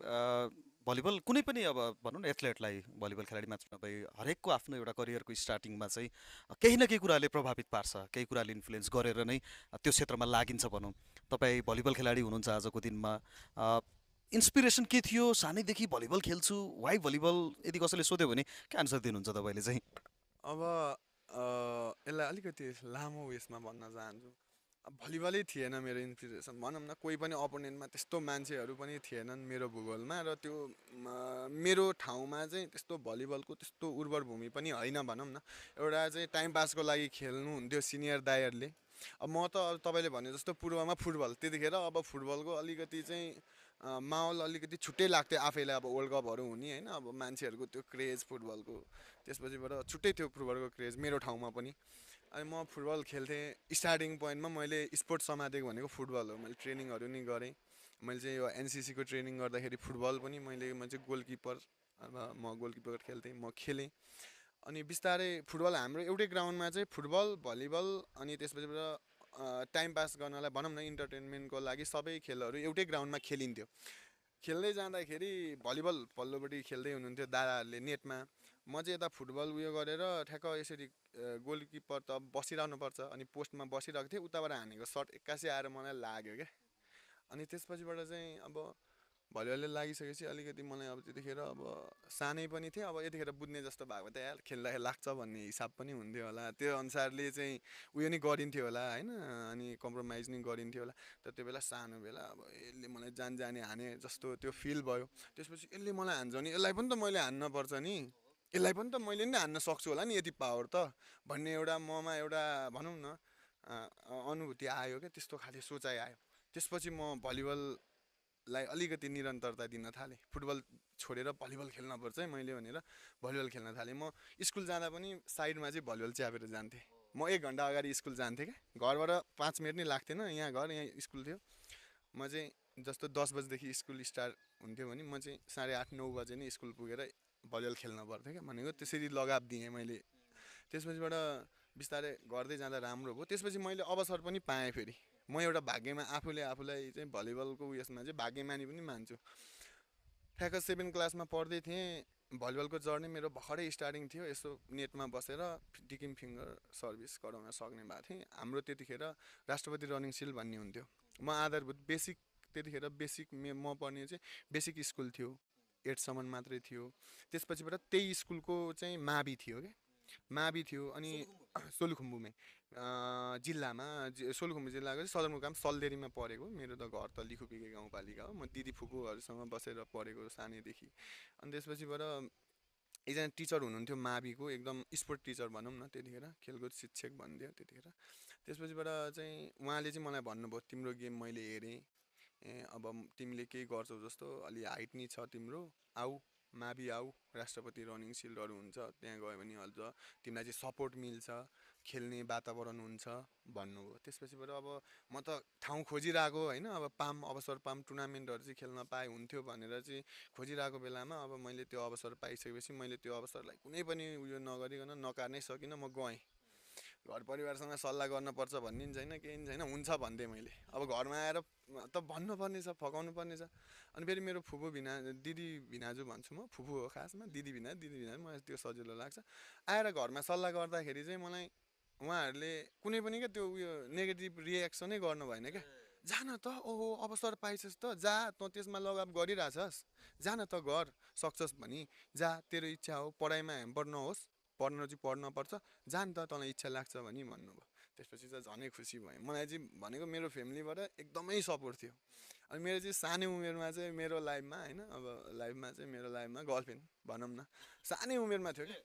Volleyball कुनै पनि अब भनौँ न एथलेटलाई भलिबल खेलाडी मात्र नभई हरेकको आफ्नो एउटा करियरको स्टार्टिङमा चाहिँ केही न केही कुराले प्रभावित पार्छ, केही कुराले इन्फ्लुएन्स गरेर नै त्यो क्षेत्रमा लागिन्छ भनौँ। तपाईँ भलिबल खेलाडी हुनुहुन्छ आजको दिनमा। इन्सपिरेसन के थियो? सानैदेखि भलिबल खेल्छु, वाइ भलिबल? यदि कसैले सोध्यो भने के आन्सर दिनुहुन्छ तपाईँले चाहिँ? अब यसलाई अलिकति लामो उयसमा भन्न चाहन्छु। अब भलिबलै थिएन मेरो इन्सपिरेसन भनौँ न, कोही पनि अपोनेन्टमा त्यस्तो मान्छेहरू पनि थिएनन् मेरो भूगोलमा, र त्यो मेरो ठाउँमा चाहिँ त्यस्तो भलिबलको त्यस्तो उर्वर भूमि पनि होइन भनौँ न। एउटा चाहिँ टाइम पासको लागि खेल्नु हुन्थ्यो सिनियर दाइहरूले। अब म त अब तपाईँले भने जस्तो पूर्वमा फुटबल, त्यतिखेर अब फुटबलको अलिकति चाहिँ माहौल अलिकति छुट्टै लाग्थ्यो आफैलाई। अब वर्ल्ड कपहरू हुने होइन, अब मान्छेहरूको त्यो क्रेज फुटबलको, त्यसपछिबाट छुट्टै थियो फुटबलको क्रेज मेरो ठाउँमा पनि। अनि म फुटबल खेल्थेँ। स्टार्टिङ पोइन्टमा मैले स्पोर्ट्स समातेको भनेको फुटबल हो। मैले ट्रेनिङहरू नि गरेँ। मैले चाहिँ यो एनसिसीको ट्रेनिङ गर्दाखेरि फुटबल पनि म चाहिँ गोलकिपर, अब म गोलकिपर खेल्थेँ, म खेलेँ। अनि बिस्तारै फुटबल हाम्रो एउटै ग्राउन्डमा चाहिँ फुटबल भलिबल अनि त्यसपछिबाट टाइम पास गर्नलाई भनौँ न इन्टरटेनमेन्टको लागि सबै खेलहरू एउटै ग्राउन्डमा खेलिन्थ्यो। खेल्दै जाँदाखेरि भलिबल पल्लोपट्टि खेल्दै हुनुहुन्थ्यो दादाहरूले नेटमा, म चाहिँ यता फुटबल उयो गरेर ठ्याक्क यसरी गोलकिपर त बसिरहनु पर्छ, अनि पोस्टमा बसिरहेको थिएँ। उताबाट हानेको सर्ट एक्कासी आएर मलाई लाग्यो क्या। अनि त्यसपछिबाट चाहिँ अब भलिबलले लागिसकेपछि अलिकति मलाई अब त्यतिखेर अब सानै पनि थिएँ। अब यतिखेर बुझ्ने जस्तो भएको त यार खेल्दाखेरि लाग्छ भन्ने हिसाब पनि हुन्थ्यो होला, त्यो अनुसारले चाहिँ उयो नि गरिन्थ्यो होला होइन, अनि कम्प्रोमाइज नि गरिन्थ्यो होला। तर त्यो बेला सानो बेला अब यसले मलाई जान जाने हाने जस्तो त्यो फिल भयो। त्यसपछि यसले मलाई हान्छ नि, यसलाई पनि त मैले हान्न पर्छ नि, यसलाई पनि त मैले नि हान्न सक्छु होला नि यति पावर त, भन्ने एउटा ममा एउटा भनौँ न अनुभूति आयो क्या, त्यस्तो खाले सोचाइ आयो। त्यसपछि म भलिबललाई अलिकति निरन्तरता दिन थालेँ। फुटबल छोडेर भलिबल खेल्नुपर्छ है मैले भनेर भलिबल खेल्न थालेँ। म स्कुल जाँदा पनि साइडमा चाहिँ भलिबल च्यापेर जान्थेँ। म 1 घन्टा अगाडि स्कुल जान्थेँ क्या, घरबाट 5 मिनट नि लाग्थेन, यहाँ घर यहाँ स्कुल थियो। म चाहिँ जस्तो 10 बजीदेखि स्कुल स्टार्ट हुन्थ्यो भने म चाहिँ 8:30-9 बजे नै स्कुल पुगेर भलिबल खेल्न पर्थ्यो क्या, भनेको त्यसरी लगाव दिएँ मैले। त्यसपछिबाट बिस्तारै गर्दै जाँदा राम्रो भयो। त्यसपछि मैले अवसर पनि पाएँ फेरि। म एउटा भाग्यमा आफूलाई चाहिँ भलिबलको उयसमा चाहिँ भाग्यमानी पनि मान्छु। ठ्याक्क 7 क्लासमा पढ्दै थिएँ, भलिबलको जर्नी मेरो भर्खरै स्टार्टिङ थियो। यसो नेटमा बसेर डिकिम फिङ्गर सर्भिस गराउन सक्ने भएको थिएँ। हाम्रो त्यतिखेर राष्ट्रपति रनिङ सिल भन्ने हुन्थ्यो। म आधारभूत बेसिक, त्यतिखेर बेसिक म पढ्ने चाहिँ बेसिक स्कुल थियो, 8सम्म मात्रै थियो। त्यसपछिबाट त्यही स्कुलको चाहिँ मावि थियो क्या, मावि थियो। अनि सोलुखुम्बुमै जिल्लामा सोलुखुम्बु जिल्लाको चाहिँ सदरमुकाम सल्देरीमा परेको। मेरो त घर त लिखुपिके गाउँपालिका हो। म दिदी फुपूहरूसँग बसेर पढेको सानैदेखि। अनि त्यसपछिबाट एकजना टिचर हुनुहुन्थ्यो माविको, एकदम स्पोर्ट टिचर भनौँ न, त्यतिखेर खेलकुद शिक्षक भनिदियो त्यतिखेर। त्यसपछिबाट चाहिँ उहाँले चाहिँ मलाई भन्नुभयो, तिम्रो गेम मैले हेरेँ, अब तिमीले केही गर्छौ जस्तो, अलि हाइट नि छ तिम्रो, आऊ मावि आऊ, राष्ट्रपति रनिङ सिल्डहरू हुन्छ, त्यहाँ गयो भने अझ तिमीलाई चाहिँ सपोर्ट मिल्छ, खेल्ने वातावरण हुन्छ भन्नुभयो। त्यसपछिबाट अब म त ठाउँ खोजिरहेको होइन, अब अवसर टुर्नामेन्टहरू चाहिँ खेल्न पाए हुन्थ्यो भनेर चाहिँ खोजिरहेको बेलामा अब मैले त्यो अवसर पाइसकेपछि मैले त्यो अवसरलाई कुनै पनि उयो नगरिकन नकार्नै सकिनँ। म गएँ। घर परिवारसँग सल्लाह गर्नुपर्छ भन्ने पनि छैन, केही पनि छैन, हुन्छ भनिदिएँ मैले। अब घरमा आएर त भन्नुपर्ने छ, फकाउनु पर्ने छ। अनि फेरि मेरो दिदी भिनाजु भन्छु म, फुपू हो खासमा, दिदी भिना मलाई त्यो सजिलो लाग्छ। आएर घरमा सल्लाह गर्दाखेरि चाहिँ मलाई उहाँहरूले कुनै पनि क्या त्यो उयो नेगेटिभ रियाक्सनै गर्नु भएन क्या। जान त, ओहो अवसर पाइछस् त, जा, तँ त्यसमा लगाव गरिरहेछस्, जान त गर, सक्छस् भने जा, तेरो इच्छा हो, पढाइमा ह्याम्पर नहोस्, पढ्न चाहिँ पढ्न पर्छ, जा नि त तँलाई इच्छा लाग्छ भने भन्नुभयो। त्यसपछि चाहिँ झनै खुसी भएँ। मलाई चाहिँ भनेको मेरो फ्यामिलीबाट एकदमै सपोर्ट थियो। अनि मेरो चाहिँ सानै उमेरमा चाहिँ मेरो लाइफमा होइन, अब लाइफमा चाहिँ मेरो लाइफमा गर्लफ्रेन्ड भनौँ न सानै उमेरमा थियो क्या।